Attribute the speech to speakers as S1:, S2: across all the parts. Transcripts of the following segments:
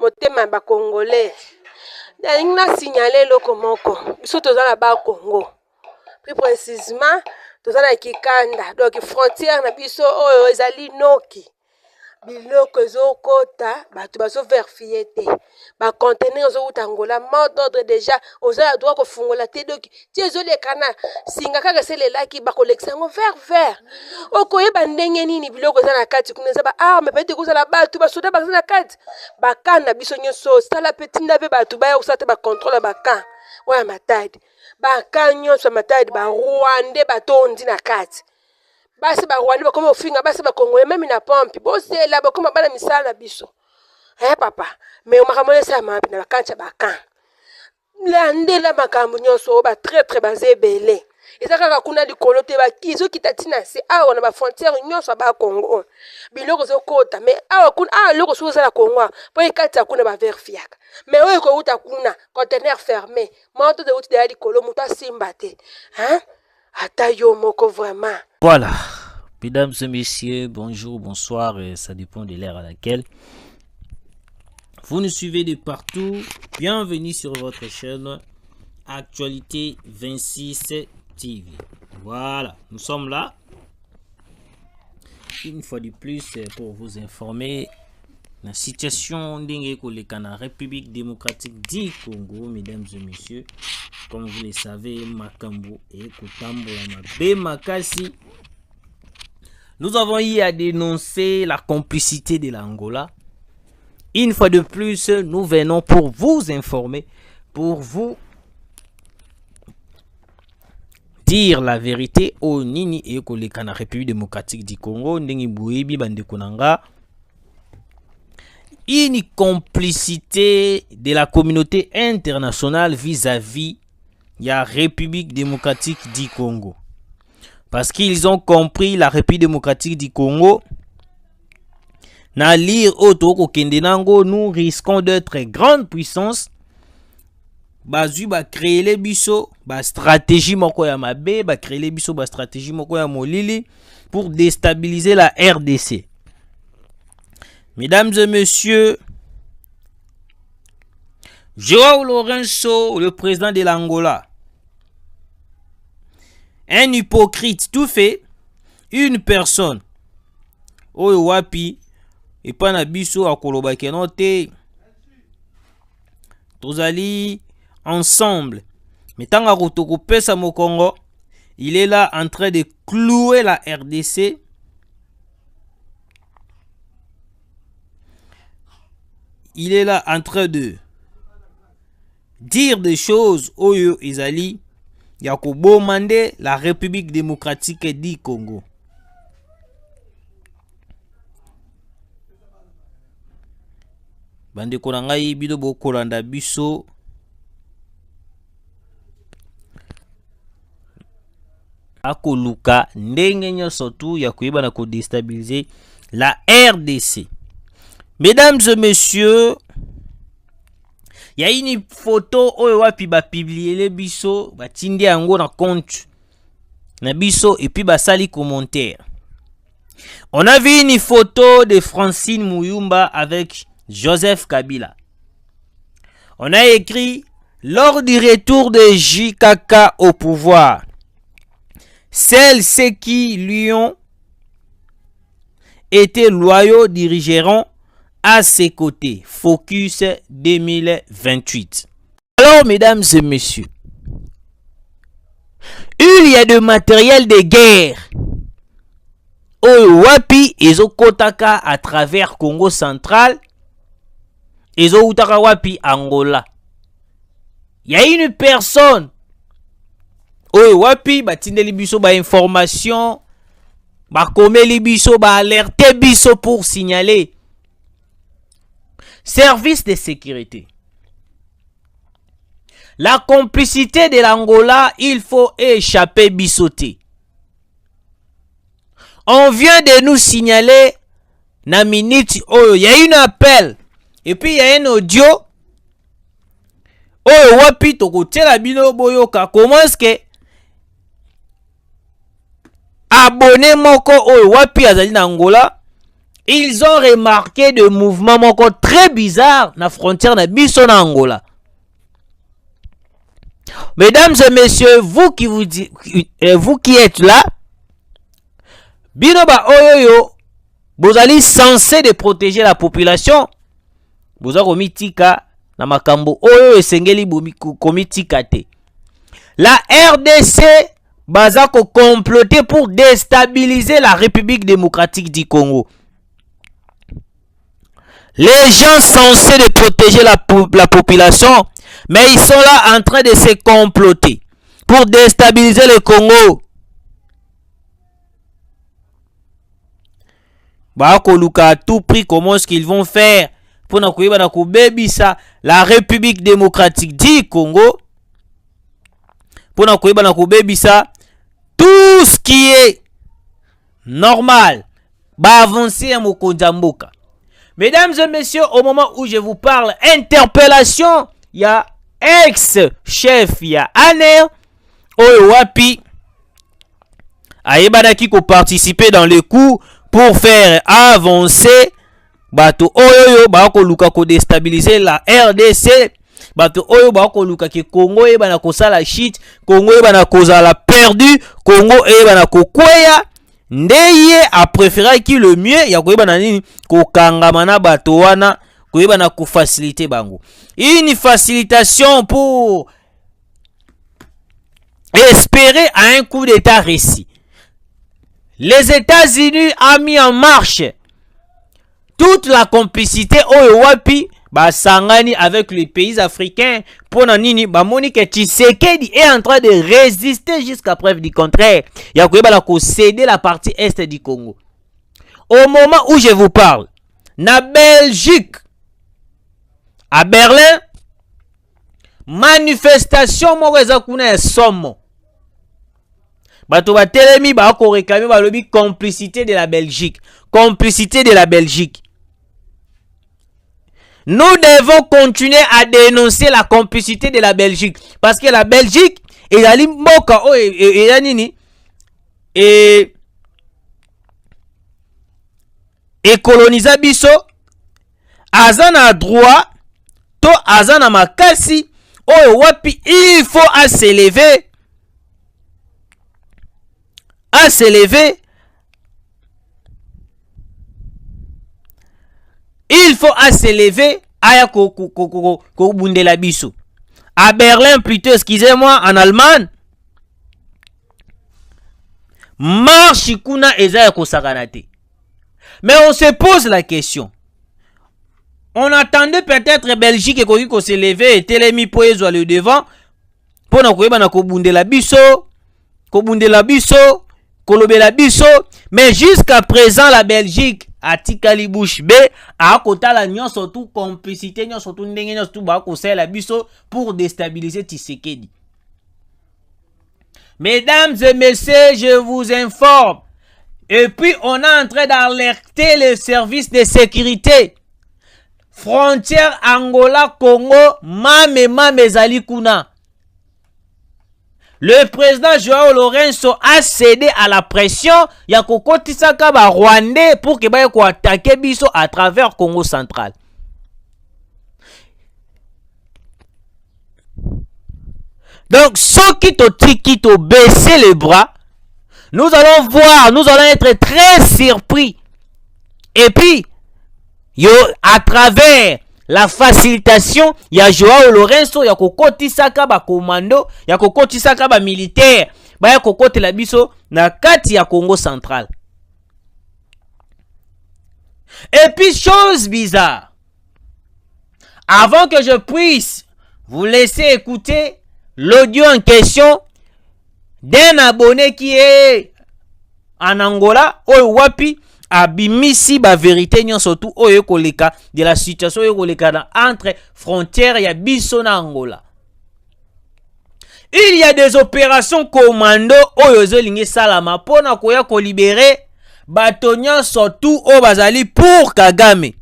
S1: motema ba Congolais. Na signaler loko moko. Biso tozala ba Congo. Plus précisément, tozala Kikanda. Donc frontière na biso oyo ezali noki. Biloko ezokota bato bazo vérifier te. Ba conteneur ezouta Angola, mot d'ordre déjà oza droit ko fungola te donc ti ezolekana singa kaka selelaki ba kolekisa ngo vert. Okoyeba ndenge nini biloko eza na kati kuna eza ba arme peut-être kozala bato ba soda baza na kati. Ba kana biso nyonso sala petit ndabe bato ba yosa te ba contrôle ba kan. Oya matadi. Ba kan nyonso matadi ba Rwanda batondi na kati. Basi ba Rwanda bakoma ofinga basi ba Congolais même na pompe bose la bakoma bana misala biso papa mais makamole sa mapi na bakancha bakan la ndela makambo nyonso ba très bazebele ezaka kuna likolo te ba kizo kitatina se awa na ba frontière nyonso ba Congo biloko zokota mais awa kuna loko soza la Congo po ikata kuna ba verifiaka mais oyo ko uta kuna conteneur fermé moto de uti de likolo muta simba te Atayo moko vraiment.
S2: Voilà, mesdames et messieurs, bonjour, bonsoir, ça dépend de l'heure à laquelle vous nous suivez de partout. Bienvenue sur votre chaîne Actualité 26 TV. Voilà, nous sommes là une fois de plus pour vous informer la situation dans République démocratique du Congo, mesdames et messieurs. Comme vous le savez, Makambo et Kotambo Makasi. Nous avons eu à dénoncer la complicité de l'Angola. Une fois de plus, nous venons pour vous informer, pour vous dire la vérité au Nini et Kolekana République démocratique du Congo. Ndengi Bouébi Bandekonanga. Une complicité de la communauté internationale vis-à-vis de la République démocratique du Congo. Parce qu'ils ont compris la République démocratique du Congo. Na lire auto Kendenango, nous risquons d'être grande puissance. Bazu ba créer les biso, ba stratégie moko ya mabe, ba créer les biso, ba stratégie moko ya molili pour déstabiliser la RDC. Mesdames et messieurs, Joao Lourenço, le président de l'Angola, un hypocrite tout fait, une personne, oyo wapi, et pas na biso akoloba kenote, tozali ensemble, mais tant à pesa mo Congo, il est là en train de clouer la RDC. Il est là en train de dire des choses Oyo Izali Yakobo Mande, la République démocratique du Congo. Bande Konangai Bido Bokolanda Biso Akoluka ndenge nyonso tu ya koyeba na ko déstabiliser la RDC. Mesdames et messieurs, il y a une photo oyo wapi ba publier les biso, ba tindi yango na compte na biso et puis ba sali commentaire. On a vu une photo de Francine Muyumba avec Joseph Kabila. On a écrit lors du retour de JKK au pouvoir, ceux qui lui ont été loyaux dirigeront à ses côtés. Focus 2028. Alors, mesdames et messieurs, il y a de matériel de guerre. Oyo wapi ezo kotaka à travers Congo central. Ezo utaka wapi Angola. Il y a une personne. Oyo wapi batindeli biso ba information. Ba komeli biso ba alerter biso pour signaler. Service de sécurité. La complicité de l'Angola, il faut échapper bisoté. On vient de nous signaler, na minute, oh, il y a un appel. Et puis il y a un audio. Oh, wapi toko tela bino boyoka. Comment est-ce que abonné moko, oh, wapi azali na Angola. ils ont remarqué des mouvements encore très bizarres na frontière na biso na Angola. Mesdames et messieurs, vous qui êtes là, binoba oyoyo, vous allez censé de protéger la population. Vous avez komitika na makambo oyo esengeli komitika te. La RDC baza ko comploter pour déstabiliser la République démocratique du Congo. Les gens censés de protéger la population, mais ils sont là en train de se comploter pour déstabiliser le Congo. Bakoluka à tout prix comment est-ce qu'ils vont faire pour na la République démocratique du Congo, pour na tout ce qui est normal va avancer à Mokonjamboka. Mesdames et messieurs, au moment où je vous parle, interpellation, il y a ex-chef, il y a Aner, Oyowapi, Ayebanaki qui participer dans le coup pour faire avancer bato oyo bako luka ko déstabiliser la RDC, bato oyo bako luka ke Congo e bana ko sala shit, Congo e bana ko la perdu, Congo e bana ko kweya. Ndeye a préféré qui le mieux ya ko bana nini ko kangamana bato wana ko bana ko faciliter bango. Une facilitation pour espérer à un coup d'état réussi. Les États-Unis ont mis en marche toute la complicité Oyowapi sangani avec les pays africains pour nanini bamoni que Tshisekedi est en train de résister jusqu'à preuve du contraire. Il y a ko céder la partie est du Congo. Au moment où je vous parle, na Belgique, à Berlin, manifestation moza kuna somo. Bato ba telemi ba ko réclamer ba lobi complicité de la Belgique. Complicité de la Belgique. Nous devons continuer à dénoncer la complicité de la Belgique. Parce que la Belgique, et colonisa biso, azana droit, to azana makasi, wapi, il faut à s'élever. À s'élever. Il faut à s'élever à bundela biso. À Berlin plutôt, excusez-moi, en Allemagne. Marche kuna eza ko saganate. Mais on se pose la question. On attendait peut-être Belgique et ko se lever et telemi po ezo le devant pour na ko na ko bundela biso, kolobela biso, mais jusqu'à présent la Belgique atikali bouche B a kotala nyon surtout complicité nyon surtout ndenge nyon surtout ba ko la biso pour déstabiliser Tshisekedi. Mesdames et messieurs, je vous informe. Et puis on est en train d'alerter les services de sécurité. Frontière Angola Congo mame ezali kuna. Le président Joao Lorenzo a cédé à la pression ya kokotisaka ba Rwandais pour que ba ko attaquer biso à travers Congo central. Donc ceux qui te baisser les bras, nous allons voir, nous allons être très surpris. Et puis à travers la facilitation, il y a Joao Lorenzo, il y a kokotisaka ba commando, il y a kokotisaka ba militaire, ba ya kokote la biso na kati ya Congo central. Et puis chose bizarre, avant que je puisse vous laisser écouter l'audio en question d'un abonné qui est en Angola, Oyowapi, abimisi ba vérité nyon surtout oyo koleka de la situation oyo koleka entre frontières ya biso na Angola. Il y a des opérations commando oyo zolingi salama pona koya ko libérer bato nyon surtout o bazali pour Kagame.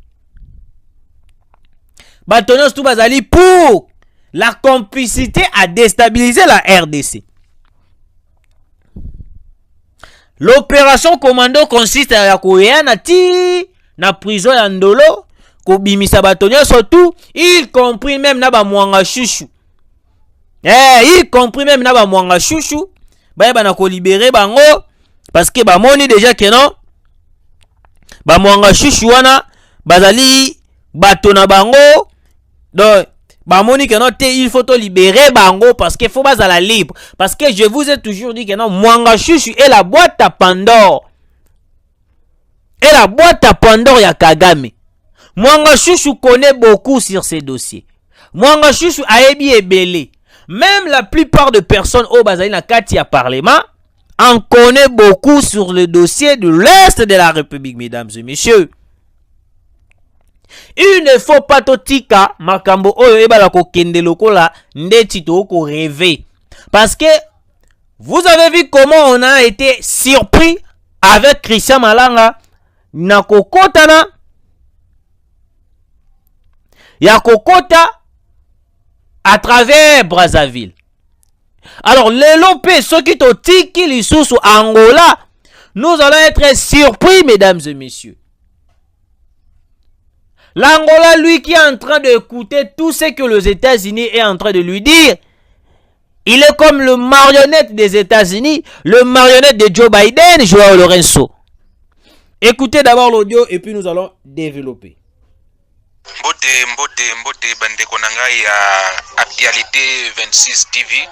S2: Bato nyon surtout bazali pour la complicité à déstabiliser la RDC. L'opération commando consiste à koyana ti na prison ya Ndolo ko bimisa bato nyonso tout, y compris même na ba mwanga chouchou. Y compris même na ba mwanga chouchou, ba na ko libérer bango parce que ba moni déjà que non ba mwanga chouchou wana bazali bato na bango. Donc bah moni que non il faut te libérer bango parce que faut pas à la libre, parce que je vous ai toujours dit que non mwanga chouchou est la boîte à Pandore, et la boîte à Pandore ya Kagame. Mwanga chouchou connaît beaucoup sur ces dossiers. Mwanga chouchou a ebi ebele. Même la plupart de personnes au bazali na kati ya parlement en connaît beaucoup sur le dossier de l'Est de la République, mesdames et messieurs. Il ne faut pas totika makambo oyo ebala ko kende lokola ndeti to ko rêver, parce que vous avez vu comment on a été surpris avec Christian Malanga na kokota na ya kokota à travers Brazzaville. Alors les lopé ceux qui totiki lisusu Angola, nous allons être surpris, mesdames et messieurs. L'Angola, lui qui est en train d'écouter tout ce que les États-Unis est en train de lui dire, il est comme le marionnette des États-Unis, le marionnette de Joe Biden, Joao Lorenzo. Écoutez d'abord l'audio et puis nous allons développer.
S3: Mbote bande konanga ya Actualité 26 TV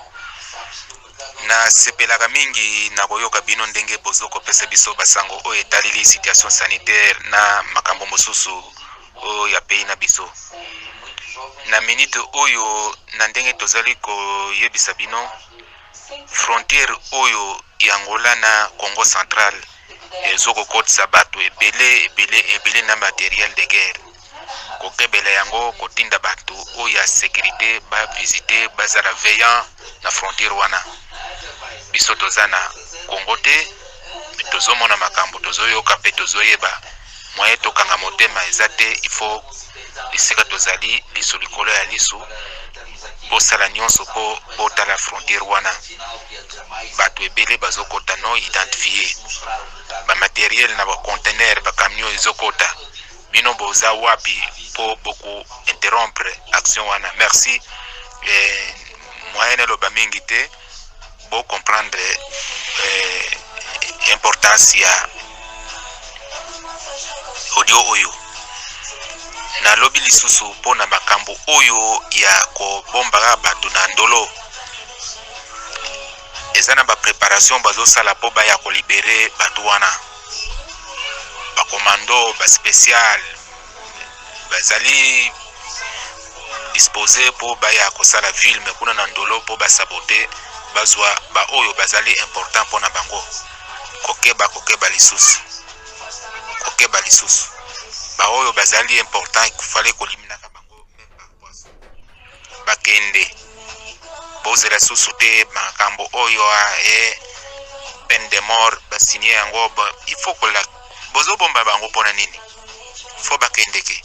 S3: na sepelaka mingi na koyoka bino ndenge bozoko pesa biso basango o etalili situation sanitaire na makambo mosusu o ya pays na biso. Na minute oyo na ndenge tozali ko yebisa bino frontière oyo ya Angola na Congo Central ezoko kotisa bato ebele na matériel de guerre. Kokebela yango kotinda bato oyo ya sécurité ba visiter bazala veillant na frontière wana. Biso tozana Congo te tozomona makambo tozoyoka pe tozoyeba moye tokanga motema ezate il faut isika tozali liso likolo ya lisu bosala nyonso po botala frontière wana bato ebele bazokota no identifier ba matériel na ba conteneur ba camion ezokota bino boza wapi po boku interrompre action wana. Merci moyenne loba mingi te bo comprendre importance ya audio oyo na lobi lisusu pona makambo oyo ya ko bomba bato na Ndolo ezana ba préparation bazo sala po ba ya ko libérer bato wana ba commando ba spécial bazali disposé po ba ya ko sala film kuna na Ndolo po ba saboter bazwa ba oyo bazali important pona bango kokeba lisusu ba oyo bazali important kufale kolimina ka bango bakende bozela susu te makambo oyo peine de mort basigné yango il faut que la bozo bomba bango pona nini faut bakende ke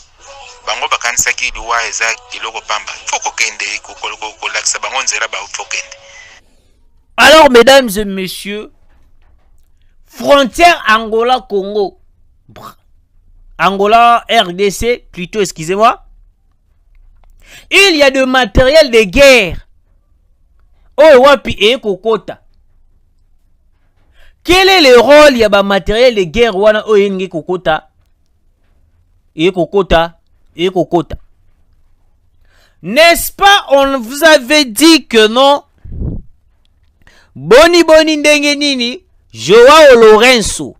S3: bango bakanisaki liwa eza kiloko pamba faut kokende ko laksa bango nzela ba faut kende.
S2: Alors, mesdames et messieurs, frontière Angola-Congo, Angola-RDC, plutôt, excusez-moi, il y a de matériel de guerre. Oh, wapi et kokota. Quel est le rôle il y a de matériel de guerre wana oh yenge kokota? Et kokota. N'est-ce pas, on vous avait dit que non? Boni ndenge nini Joao Lorenzo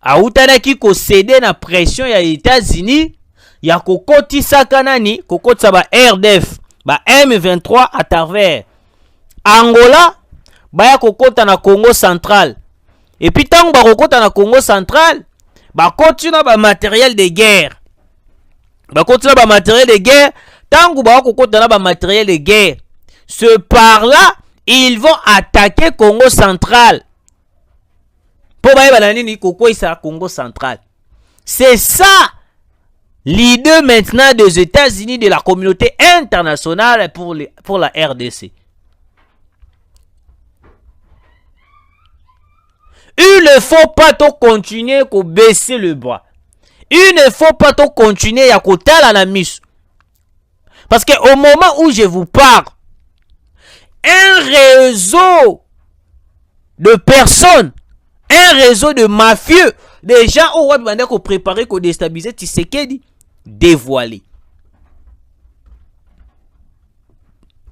S2: autanaki ko céder na pression ya États-Unis ya kokotisa kanani kokotisa ba RDF ba M23 à travers Angola baya kokota na Congo Central, et puis tango ba kokota na Congo Central ba continue ba matériel de guerre tango ba kokota na ba matériel de guerre, ce par là ils vont attaquer Congo Central. Pour Congo Central. C'est ça l'idée maintenant des États-Unis, de la communauté internationale pour la RDC. Il ne faut pas continuer à baisser le bras. Il ne faut pas tout continuer à côté la namis. Parce que au moment où je vous parle, un réseau de personnes, un réseau de mafieux, des gens au web qu'on préparer, qu'on déstabiliser, Tshisekedi, dévoilé.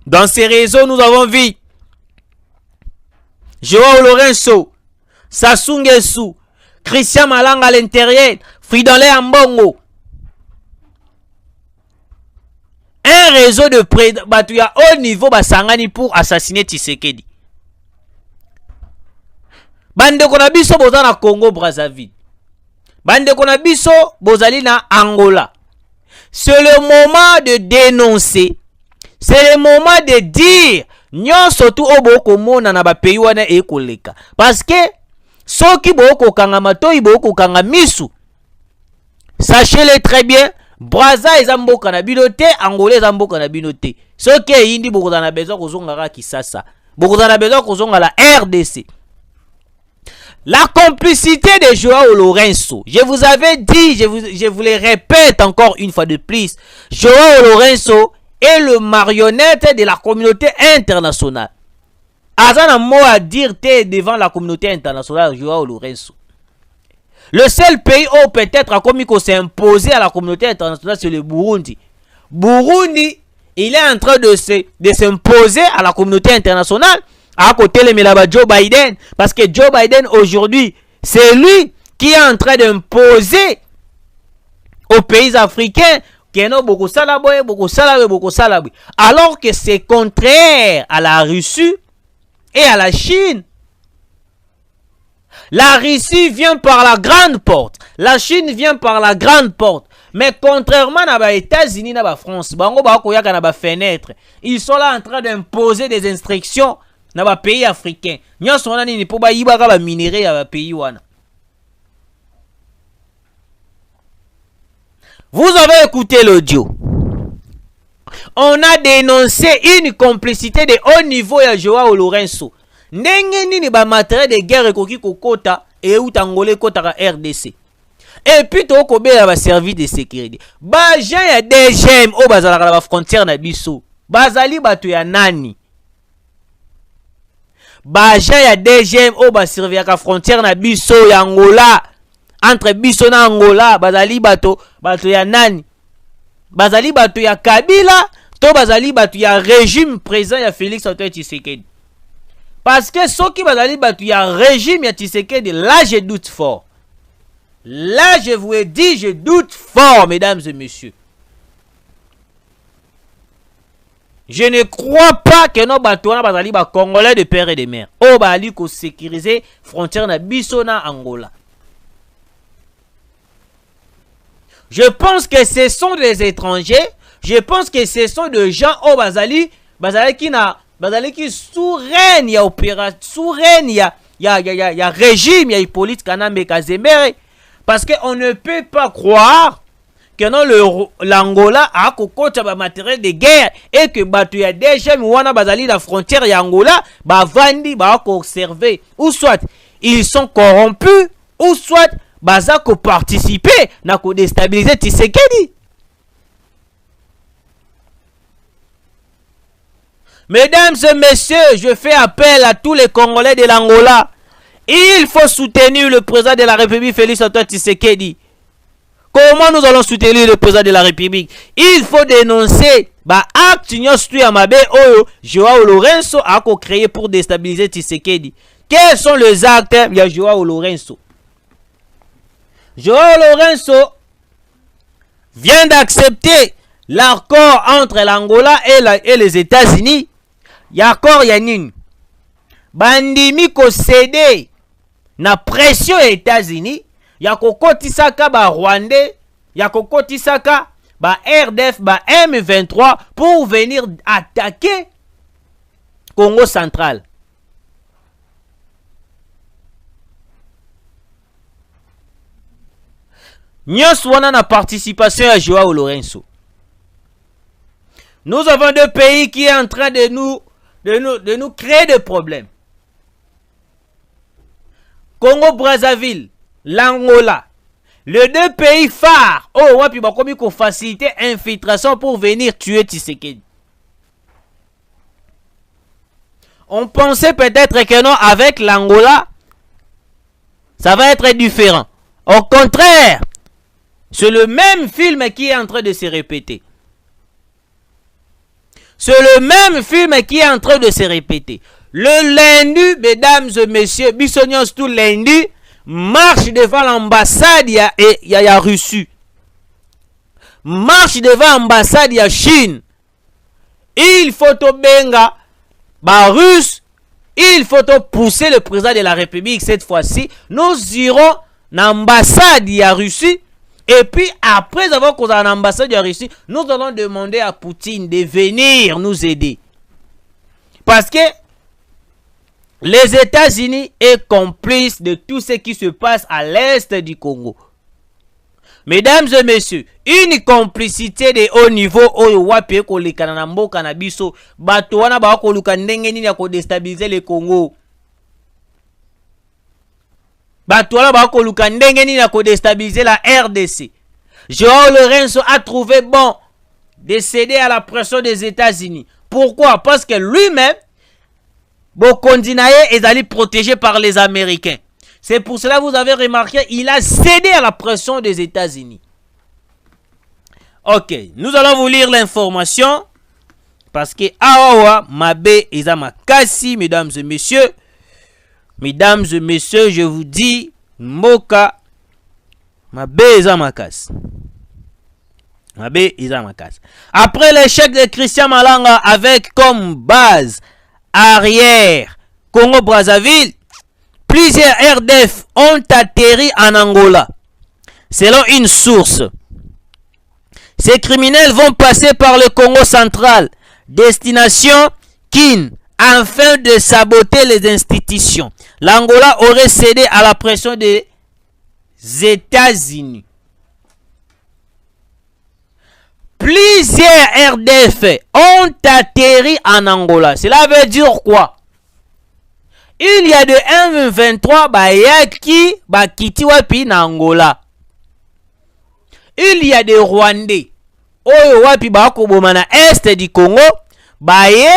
S2: Dans ces réseaux, nous avons vu Joao Lorenzo, Sassou Nguesso, Christian Malanga à l'intérieur, Fridolin Ambongo. Un réseau de prédateurs à haut niveau basangani pour assassiner Tshisekedi. Bande konabiso boza na Congo Brazzaville. Bande konabiso bozali na Angola. C'est le moment de dénoncer. C'est le moment de dire nyon surtout oboko mona na ba pays wana ekoleka. Parce que soki boko kanga matoi boko kanga misu. Sachez-le très bien, Brazza ezamboka na binote, Angola ezamboka na binote. Soki yindi boko na besoin kozonga ka Kisasa. Boko na besoin kozonga la RDC. La complicité de Joao Lorenzo, je vous avais dit, je vous le répète encore une fois de plus, Joao Lorenzo est le marionnette de la communauté internationale. Azan a mot à dire devant la communauté internationale, Joao Lorenzo. Le seul pays où peut-être a commis qu'on s'est imposé à la communauté internationale, c'est le Burundi. Burundi, il est en train de s'imposer à la communauté internationale. À côté de Joe Biden, parce que Joe Biden aujourd'hui, c'est lui qui est en train d'imposer aux pays africains qu'il y a beaucoup salaboy, alors que c'est contraire à la Russie et à la Chine. La Russie vient par la grande porte, la Chine vient par la grande porte. Mais contrairement aux États-Unis et à la France, ils sont là en train d'imposer des instructions dans les pays africains. Nous avons dit que nous avons minéraux dans les pays. Vous avez écouté l'audio. On a dénoncé une complicité de haut niveau à Joao Lorenzo. Ndenge nini ba matériel de guerre ekoki kokota et ou tangolé kota ka RDC. Et puis to ko be ba service de sécurité. Ba gens ya DGM o bazala la frontière na biso. Bazali bato ya nani? Ba gens ya DGM o ba surveiller la frontière na biso ya Angola. Entre biso na Angola, bazali bato ya nani? Bazali bato ya Kabila, to bazali bato ya régime présent ya Félix Antoine Tshisekedi. Parce que ceux qui bazali bato ya régime ya Tshisekedi, là je doute fort. Là je vous ai dit, je doute fort, mesdames et messieurs. Je ne crois pas que nos bateaux bazali ba Congolais de père et de mère. O bali ko sécuriser frontière na biso na Angola. Je pense que ce sont des étrangers. Je pense que ce sont des gens au bazali qui sous règne ya opération, sous règne ya régime ya Hippolyte Kanambe Kazemere. Parce qu'on ne peut pas croire que non l'Angola a kokota ba matériel de guerre et que batu ya déjà wana bazali la frontière ya Angola ba vandi ba conserver, ou soit ils sont corrompus, ou soit baza ko participer na ko déstabiliser Tshisekedi. Mesdames et messieurs, je fais appel à tous les Congolais de l'Angola. Il faut soutenir le président de la République, Félix Antoine Tshisekedi. Comment nous allons soutenir le président de la République? Il faut dénoncer acte Joao Lorenzo a créé pour déstabiliser Tshisekedi. Quels sont les actes de Joao Lorenzo? Joao Lorenzo vient d'accepter l'accord entre l'Angola et les États-Unis. L'accord Yanin. Bandimi ko cédé na pression aux États-Unis. Yako kotisaka ba Rwandais, yako kotisaka ba RDF, ba M23 pour venir attaquer Congo central. Nyos wana na participation à Joao Lorenzo. Nous avons deux pays qui est en train de nous créer des problèmes. Congo Brazzaville, l'Angola. Les deux pays phares, oh, wapi bakomi ko faciliter infiltration pour venir tuer Tshisekedi. On pensait peut-être que non, avec l'Angola, ça va être différent. Au contraire, c'est le même film qui est en train de se répéter. C'est le même film qui est en train de se répéter. Le lundi, mesdames et messieurs, Bissonios tout lundi, marche devant l'ambassade ya Russie. Marche devant l'ambassade ya Chine. Il faut au benga, bah russe, il faut pousser le président de la République cette fois-ci. Nous irons dans l'ambassade ya Russie. Et puis, après avoir causé en ambassade de Russie, nous allons demander à Poutine de venir nous aider. Parce que les États-Unis sont complices de tout ce qui se passe à l'est du Congo. Mesdames et messieurs, une complicité de haut niveau oyo wapi ko lekana na mboka na biso bato wana ba ko luka ndenge nini ya ko déstabiliser le Congo. Batouala bako luka ndenge nini ko déstabiliser la RDC. Joao Lorenzo a trouvé bon de céder à la pression des États-Unis. Pourquoi? Parce que lui-même, Bokondinaye est allé protégé par les Américains. C'est pour cela que vous avez remarqué, il a cédé à la pression des États-Unis. Ok, nous allons vous lire l'information. Parce que Awawa, Mabe, Ezama Kassi, mesdames et messieurs. Mesdames et messieurs, je vous dis, Moka, Mabeza Makas. Mabeza Makas. Après l'échec de Christian Malanga avec comme base arrière Congo-Brazzaville, plusieurs RDF ont atterri en Angola. Selon une source, ces criminels vont passer par le Congo central, destination Kin, afin de saboter les institutions. L'Angola aurait cédé à la pression des États-Unis. Plusieurs RDF ont atterri en Angola. Cela veut dire quoi? Il y a de M23 bayaki bakiti wapi na Angola. Il y a des Rwandais oyo wapi bako bomana est du Congo baye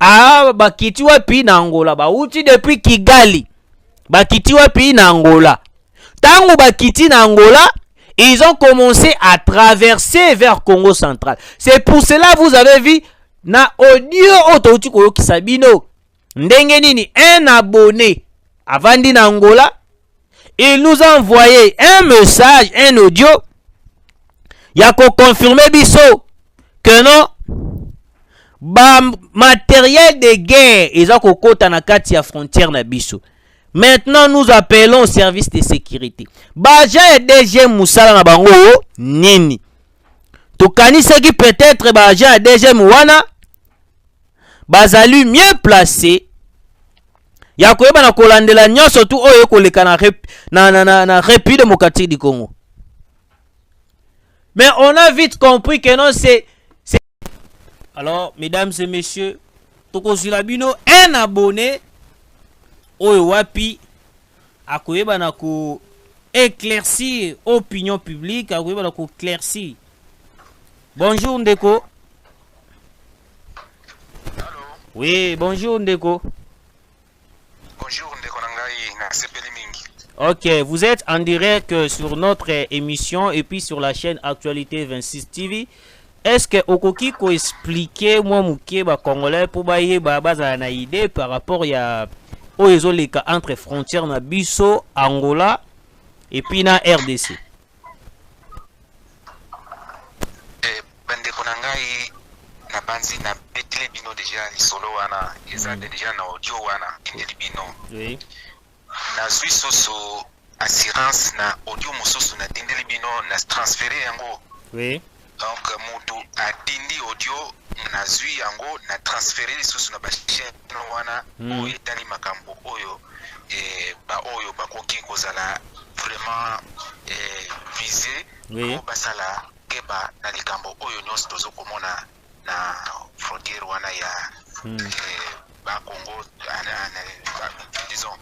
S2: a bakiti wapi na Angola. Bauti depuis Kigali bakiti wapi na Angola. Tango bakiti na Angola, ils ont commencé à traverser vers Congo central. C'est pour cela vous avez vu na audio otouti koyo kisabino ndenge nini un abonné avandi na Angola, il nous a envoyé un message, un audio ya ko confirmer biso que non ba matériel de guerre ils ont kokota na kati ya frontière na biso. Maintenant nous appelons au service de sécurité. Baja et DG Moussala na bango nini. Tokani ce qui peut-être baja et DG Mouana bazali mieux placé. Ya koyeba na kolandela nyonso tu oyo koleka na République démocratique du Congo. Mais on a vite compris que non c'est... Alors, mesdames et messieurs, Tokozilabino, un abonné oyo wapi akoyeba na ko éclaircir opinion publique, akoyeba na ko éclaircir. Bonjour Ndeko.
S3: Allô?
S2: Oui, bonjour Ndeko.
S3: Bonjour Ndeko Nangai, na sepeli mingi.
S2: Ok, vous êtes en direct sur notre émission et puis sur la chaîne Actualité 26 TV. Est-ce que Okoki ko expliquer moi muke ba congolais pour baye ba baza na idée par rapport ya oyezo leka entre frontières na biso Angola et puis na RDC?
S3: Bandeko Nangai na banzi na betile bino déjà lisolo wana eza déjà na audio wana indeli bino.
S2: Oui.
S3: Na zui soso assurance na audio mososo na dindeli bino na transféré yango.
S2: Oui.
S3: Donc mutu atindi audio na zui yango na transféré soso na ba chaîne wana oyo etali makambo oyo ba oyo bakoki kozala vraiment visé.
S2: Oui.
S3: Basala keba na likambo oyo nyonso tozokomona na frontière wana ya ba Congo disons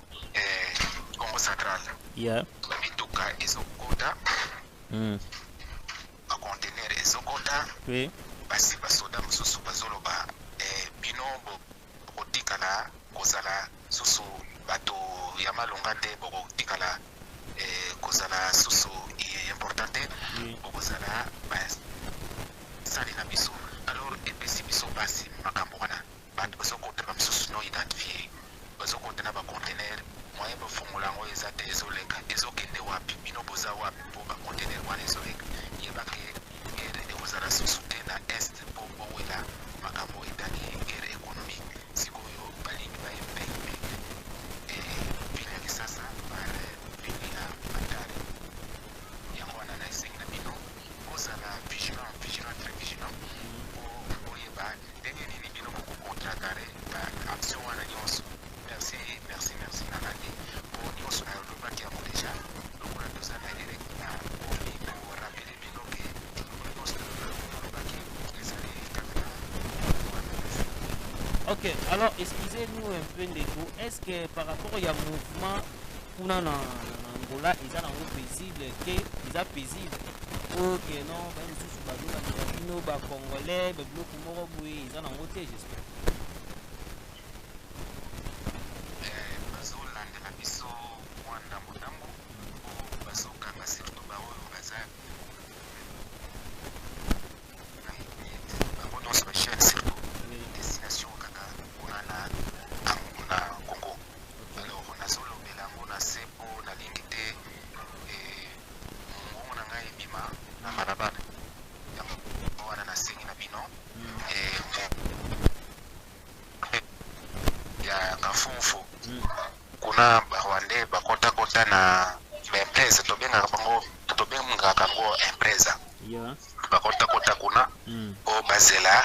S3: Congo central.
S2: Yeah.
S3: Bamituka ezokota ezokota bacontener ezokota basi basoda mosusu bazoloba bino bokotikala kozala susu bato ya malonga te bokotikala kozala susu importante bokozala basali na biso alors epesi biso basi makambo wana bato bazokotela mosusu no identifie bazokotela bacontener moye bafungula yango eza te ezoleka ezokende wapi bino boza wapi mpo bacontener wana ezoleka yebake ere ekozala susu te na este mpo bowela makambo etali ere économique sikoyo balingi bayembembe pili ya kisasa bare pili ya bandari yango wana na esengi na bino kozala vigilant très vigilant po boyeba ndenge nini bino bokokontrakare ba action wana nyonso. Merci Nalandi po nyonso na lobaki yango deja lokola tozala eleki na poli korapele bino ke nyonso na lobaki ezali kaka.
S2: Ok, alors excusez-nous un peu Ndeko, est-ce que par rapport au mouvement qu'on a en Angola, ils sont paisibles, ils sont paisibles. Ok, non, même si je suis pas congolais, ils sont en côté, j'espère.
S3: Bazolandela biso mwana motango bazokanga surtout baoyo baza bango nyonso bachaine surtout destination kaka kuna na Congo. Alors nazolobela yango na se mpo nalingi te mongongo na ngai ebima na balabala yango wana nasengi na bino ya kafunfu kuna barwande bakota na baempresa tobengaka bango empresa bakota kuna po bazela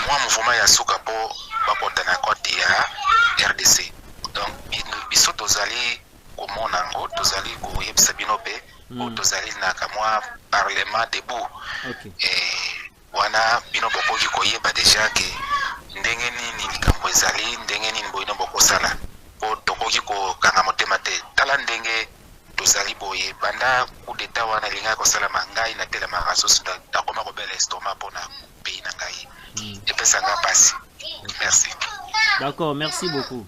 S3: mwa mouvement ya suka po bakota na koti ya RDC. Donc biso tozali komona yango tozali koyebisa bino mpe po tozali na kamwa parlement debout wana bino bokoki koyeba deja ke ndenge nini likambo ezali ndenge nini boyino bokosala po tokoki kokanga motema te tala ndenge tozali boye banda coup d'état wana elingai kosalama ngai natelemaka susu nakoma kobela estoma mpona pays na ngai epesanga mpasi. Merci.
S2: D'accord, merci beaucoup.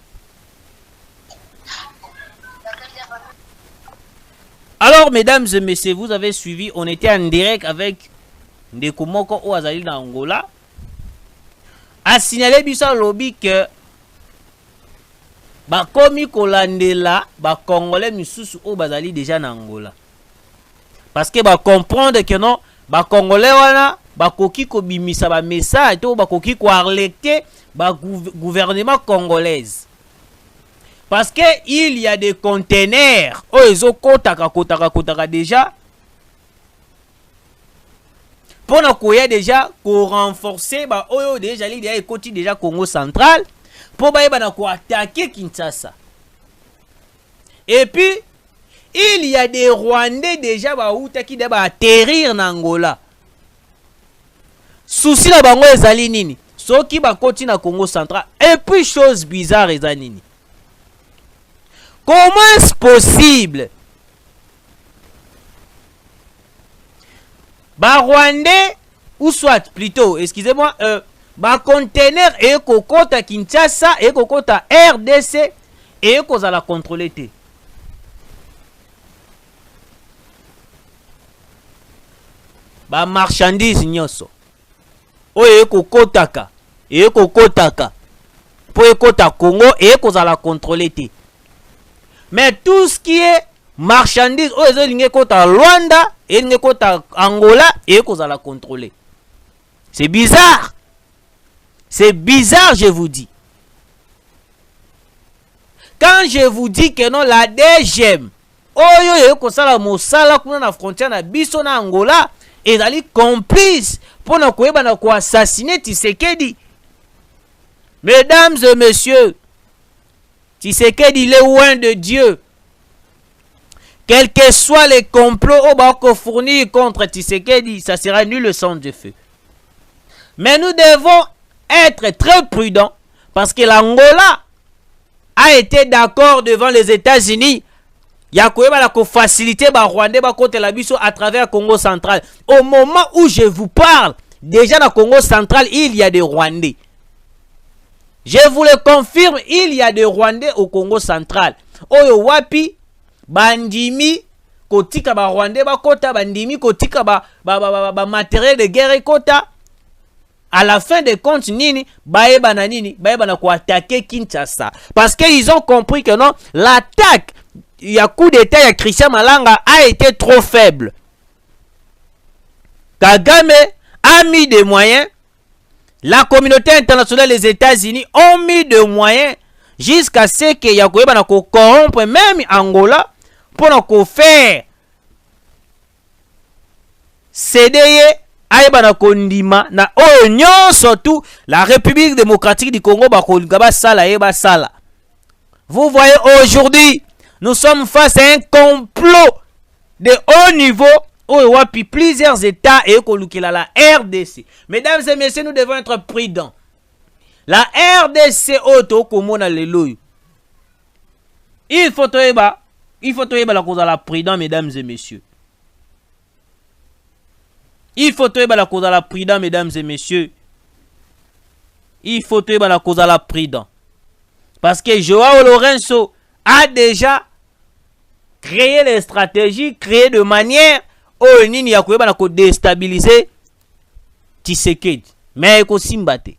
S2: Alors mesdames et messieurs, vous avez suivi, on était en direct avec Ndeko Moko ou Azali na Angola. A signalé bisa lobby que ba komi kolandela ba congolais misusu o bazali déjà na Angola. Parce que ba comprendre que non ba congolais wana ba koki ko bimisa ba message to ba koki ko arlecter ba gouvernement congolaise. Parce que il y a des conteneurs o ezo kotaka déjà pour na koya déjà ko renforcer ba oyo déjà li déjà ekoti déjà Congo central pour ba na ko attaquer Kinshasa. Et puis il y a des Rwandais déjà ba uta ki ba atterrir na Angola. Souci na bango ezali nini? Soki ba koti na Congo central. Et puis chose bizarre ezali nini? Comment est-ce possible? Ba Rwandais ou soit plutôt, excusez-moi, ba conteneur et kokota Kinshasa et kokota RDC et kozala contrôler te. Ba marchandise nyonso. Oye kokotaka et kokotaka. Po ekota Congo et kozala contrôler te. Mais tout ce qui est marchandise, oh, ils kota Rwanda et kota Angola et qu'on la contrôler. C'est bizarre. C'est bizarre, je vous dis. Quand je vous dis que non, la DGM, oh yo ko sala mosala kuna na frontière na biso na Angola, ils allaient complice pour na koyeba na ko assassiner Tshisekedi. Mesdames et messieurs, Tshisekedi, il est loin de Dieu. Quels que soient les complots au Bako fournis contre Tshisekedi, ça sera nul le sang de feu. Mais nous devons être très prudents parce que l'Angola a été d'accord devant les États-Unis ya koyeba la ko faciliter ba Rwandais ba côté la biso à travers Congo central. Au moment où je vous parle, déjà dans Congo central, il y a des Rwandais. Je vous le confirme, il y a des Rwandais au Congo central. Oyo wapi bandimi kotika ba Rwandais ba kota bandimi kotika ba matériel de guerre kota. À la fin des comptes, nini baeba na ko attaquer Kinshasa parce qu'ils ont compris que non, l'attaque il y a coup d'état ya Christian Malanga a été trop faible. Kagame a mis des moyens, la communauté internationale, les États-Unis ont mis des moyens jusqu'à ce que ya koyeba na ko corrompre même Angola pour na ko faire céder aïbana kondima na oignon surtout la République démocratique du Congo ba sala eba sala. Vous voyez aujourd'hui nous sommes face à un complot de haut niveau où wapi plusieurs états et kolukila la RDC. Mesdames et messieurs, nous devons être prudents. La RDC auto komona leloyo. Il faut toyeba la cause à la prudent, mesdames et messieurs. Il faut toyeba la cause à la prudent, mesdames et messieurs. Il faut toyeba la cause à la prudent. Parce que Joao Lorenzo a déjà créé les stratégies, créé de manière où nini ya koyeba na ko déstabiliser Tshisekedi. Mais ko simbate.